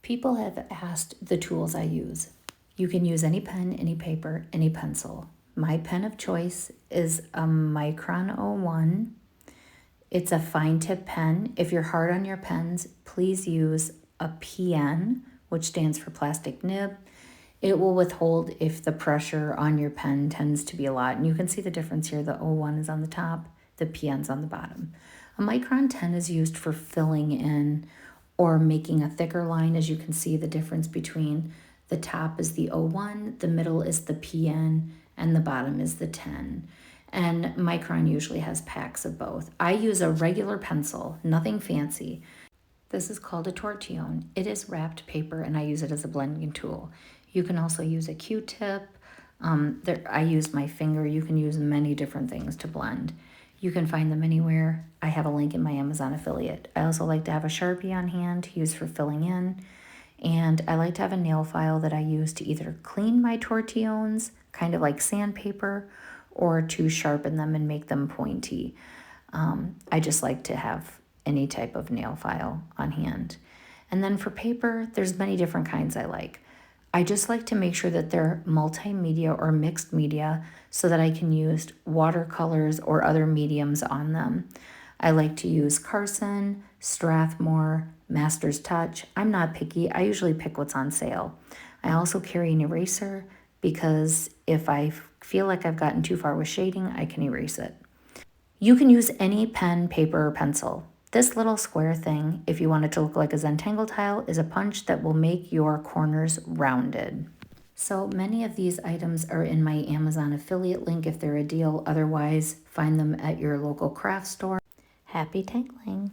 People have asked the tools I use. You can use any pen, any paper, any pencil. My pen of choice is a Micron 01. It's a fine tip pen. If you're hard on your pens, please use a PN, which stands for plastic nib. It will withhold if the pressure on your pen tends to be a lot. And you can see the difference here. The 01 is on the top, the PN's on the bottom. A Micron 10 is used for filling in or making a thicker line. As you can see, the difference between the top is the 01, the middle is the PN, and the bottom is the 10. And Micron usually has packs of both. I use a regular pencil, nothing fancy. This is called a tortillon. It is wrapped paper and I use it as a blending tool. You can also use a Q-tip. I use my finger. You can use many different things to blend. You can find them anywhere. I have a link in my Amazon affiliate. I also like to have a Sharpie on hand to use for filling in. And I like to have a nail file that I use to either clean my tortillons, kind of like sandpaper, or to sharpen them and make them pointy. I just like to have any type of nail file on hand. And then for paper, there's many different kinds I like. I just like to make sure that they're multimedia or mixed media so that I can use watercolors or other mediums on them. I like to use Carson, Strathmore, Master's Touch. I'm not picky. I usually pick what's on sale. I also carry an eraser because if I feel like I've gotten too far with shading, I can erase it. You can use any pen, paper, or pencil. This little square thing, if you want it to look like a Zentangle tile, is a punch that will make your corners rounded. So many of these items are in my Amazon affiliate link if they're a deal. Otherwise, find them at your local craft store. Happy tangling!